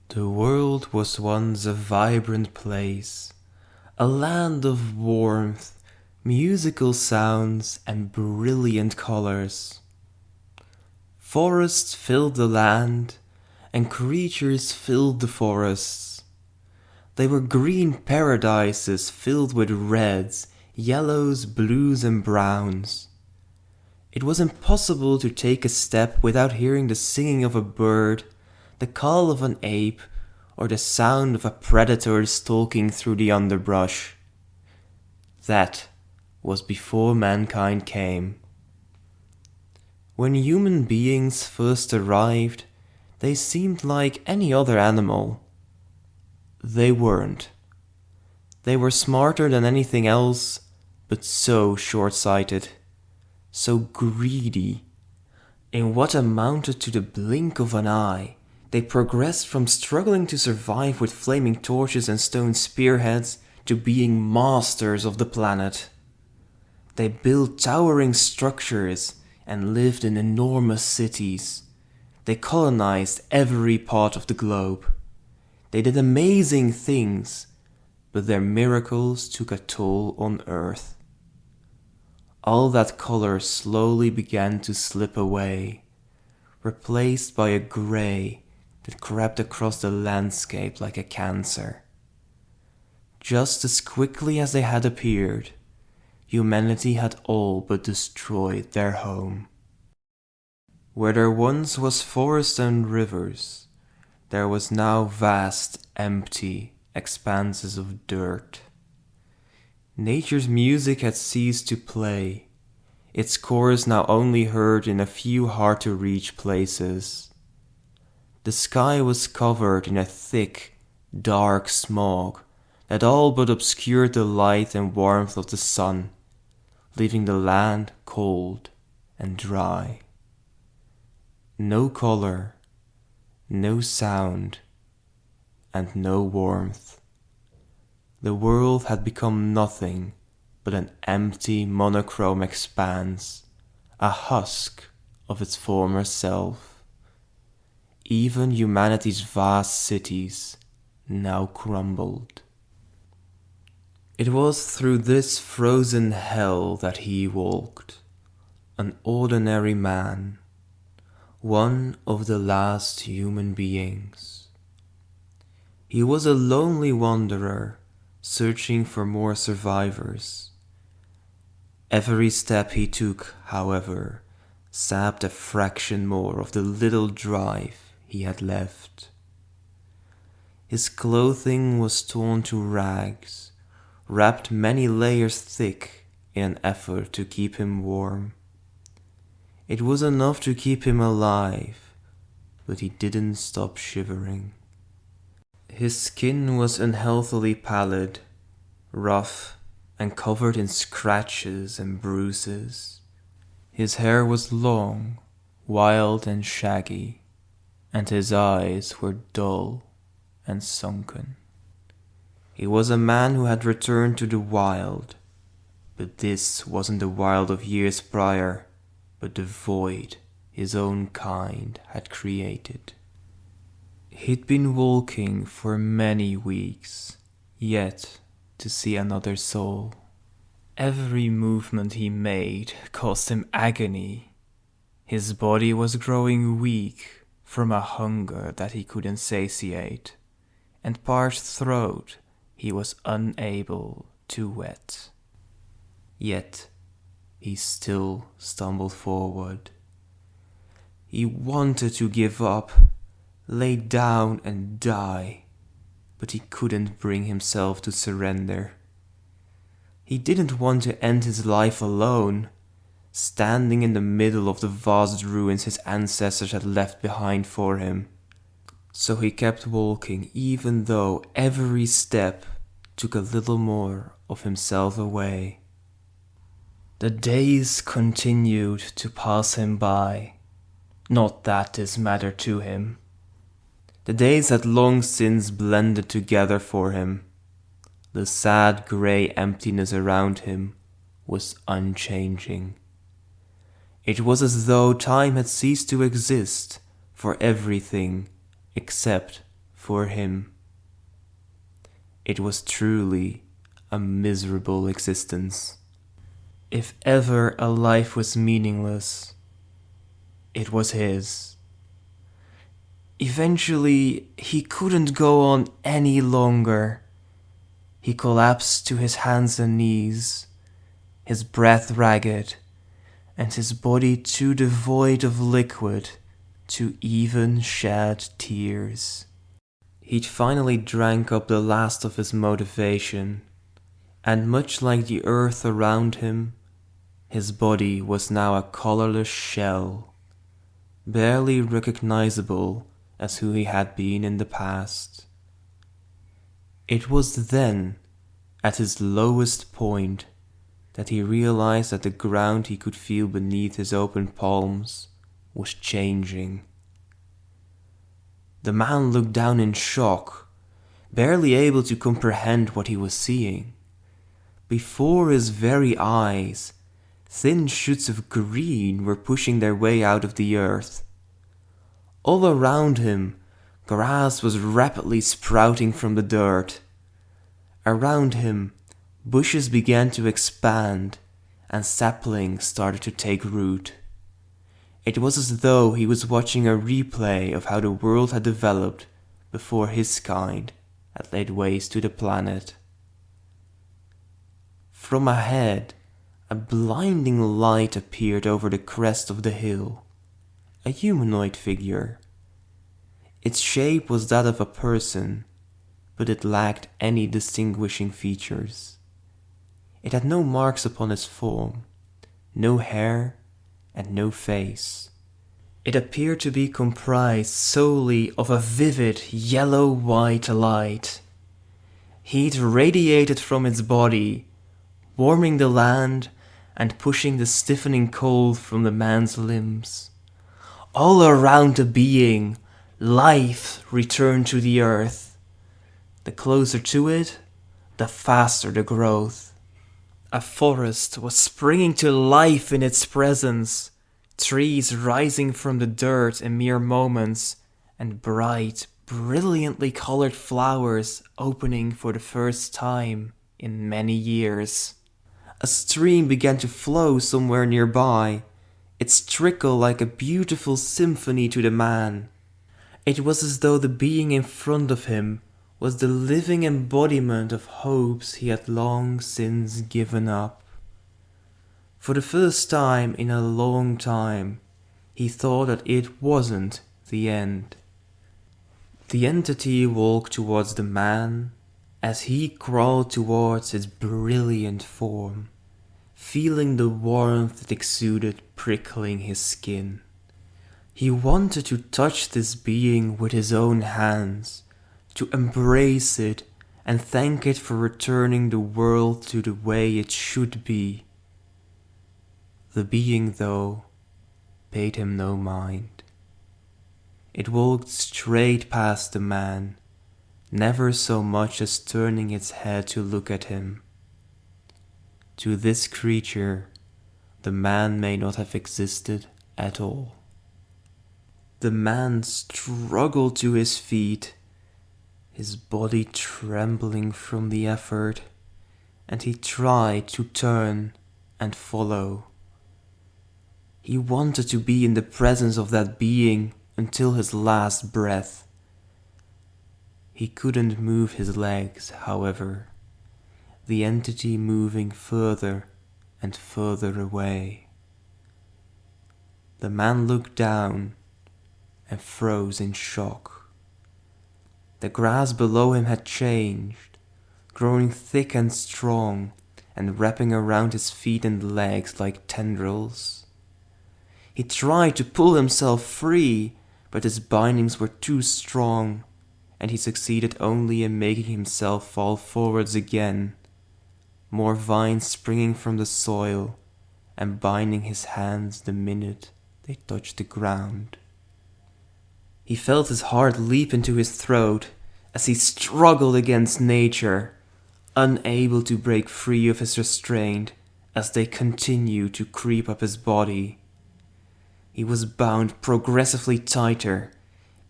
The world was once a vibrant place, a land of warmth, musical sounds, and brilliant colors. Forests filled the land, and creatures filled the forests. They were green paradises filled with reds, yellows, blues, and browns. It was impossible to take a step without hearing the singing of a bird, the call of an ape, or the sound of a predator stalking through the underbrush. That was before mankind came. When human beings first arrived, they seemed like any other animal. They weren't. They were smarter than anything else, but so short-sighted, so greedy. In what amounted to the blink of an eye, they progressed from struggling to survive with flaming torches and stone spearheads to being masters of the planet. They built towering structures and lived in enormous cities. They colonized every part of the globe. They did amazing things, but their miracles took a toll on Earth. All that color slowly began to slip away, replaced by a gray that crept across the landscape like a cancer. Just as quickly as they had appeared, humanity had all but destroyed their home. Where there once was forest and rivers, there was now vast, empty expanses of dirt. Nature's music had ceased to play, its chorus now only heard in a few hard-to-reach places. The sky was covered in a thick, dark smog that all but obscured the light and warmth of the sun, leaving the land cold and dry. No color, no sound, and no warmth. The world had become nothing but an empty monochrome expanse, a husk of its former self. Even humanity's vast cities now crumbled. It was through this frozen hell that he walked, an ordinary man, one of the last human beings. He was a lonely wanderer, searching for more survivors. Every step he took, however, sapped a fraction more of the little drive he had left. His clothing was torn to rags, wrapped many layers thick in an effort to keep him warm. It was enough to keep him alive, but he didn't stop shivering. His skin was unhealthily pallid, rough, and covered in scratches and bruises. His hair was long, wild and shaggy, and his eyes were dull and sunken. He was a man who had returned to the wild, but this wasn't the wild of years prior, but the void his own kind had created. He'd been walking for many weeks, yet to see another soul. Every movement he made caused him agony. His body was growing weak from a hunger that he couldn't satiate, and parched throat he was unable to wet. Yet he still stumbled forward. He wanted to give up, lay down and die, but he couldn't bring himself to surrender. He didn't want to end his life alone, standing in the middle of the vast ruins his ancestors had left behind for him. So he kept walking, even though every step took a little more of himself away. The days continued to pass him by, not that this mattered to him. The days had long since blended together for him. The sad grey emptiness around him was unchanging. It was as though time had ceased to exist for everything except for him. It was truly a miserable existence. If ever a life was meaningless, it was his. Eventually, he couldn't go on any longer. He collapsed to his hands and knees, his breath ragged, and his body too devoid of liquid to even shed tears. He'd finally drank up the last of his motivation, and much like the earth around him, his body was now a colorless shell, barely recognizable as who he had been in the past. It was then, at his lowest point, that he realized that the ground he could feel beneath his open palms was changing. The man looked down in shock, barely able to comprehend what he was seeing. Before his very eyes, thin shoots of green were pushing their way out of the earth. All around him, grass was rapidly sprouting from the dirt. Around him, bushes began to expand, and saplings started to take root. It was as though he was watching a replay of how the world had developed before his kind had laid waste to the planet. From ahead, a blinding light appeared over the crest of the hill. A humanoid figure. Its shape was that of a person, but it lacked any distinguishing features. It had no marks upon its form, no hair, and no face. It appeared to be comprised solely of a vivid yellow-white light. Heat radiated from its body, warming the land and pushing the stiffening cold from the man's limbs. All around the being, life returned to the earth. The closer to it, the faster the growth. A forest was springing to life in its presence, trees rising from the dirt in mere moments, and bright, brilliantly colored flowers opening for the first time in many years. A stream began to flow somewhere nearby, its trickle like a beautiful symphony to the man. It was as though the being in front of him was the living embodiment of hopes he had long since given up. For the first time in a long time, he thought that it wasn't the end. The entity walked towards the man as he crawled towards its brilliant form, feeling the warmth it exuded prickling his skin. He wanted to touch this being with his own hands, to embrace it and thank it for returning the world to the way it should be. The being, though, paid him no mind. It walked straight past the man, never so much as turning its head to look at him. To this creature, the man may not have existed at all. The man struggled to his feet, his body trembling from the effort, and he tried to turn and follow. He wanted to be in the presence of that being until his last breath. He couldn't move his legs, however, the entity moving further and further away. The man looked down and froze in shock. The grass below him had changed, growing thick and strong and wrapping around his feet and legs like tendrils. He tried to pull himself free, but his bindings were too strong, and he succeeded only in making himself fall forwards again, more vines springing from the soil and binding his hands the minute they touched the ground. He felt his heart leap into his throat as he struggled against nature, unable to break free of his restraint as they continued to creep up his body. He was bound progressively tighter,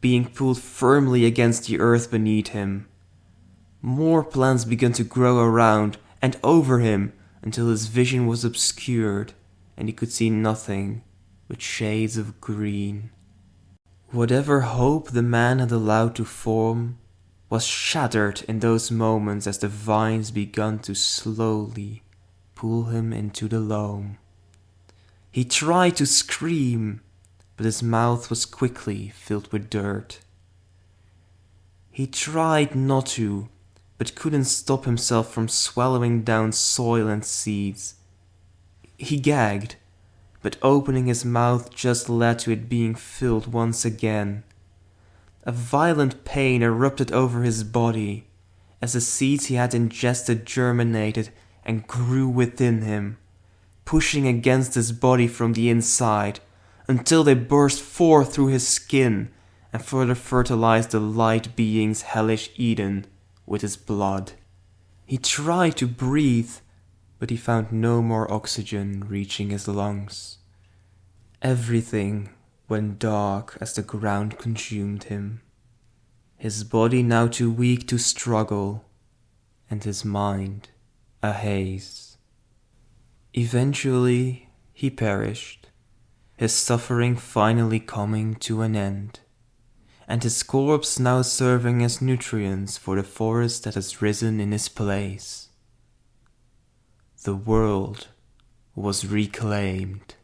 being pulled firmly against the earth beneath him. More plants began to grow around and over him until his vision was obscured and he could see nothing but shades of green. Whatever hope the man had allowed to form was shattered in those moments as the vines began to slowly pull him into the loam. He tried to scream, but his mouth was quickly filled with dirt. He tried not to, but couldn't stop himself from swallowing down soil and seeds. He gagged, but opening his mouth just led to it being filled once again. A violent pain erupted over his body as the seeds he had ingested germinated and grew within him, pushing against his body from the inside until they burst forth through his skin and further fertilized the light being's hellish Eden with his blood. He tried to breathe, but he found no more oxygen reaching his lungs. Everything went dark as the ground consumed him, his body now too weak to struggle, and his mind a haze. Eventually he perished, his suffering finally coming to an end, and his corpse now serving as nutrients for the forest that has risen in his place. The world was reclaimed.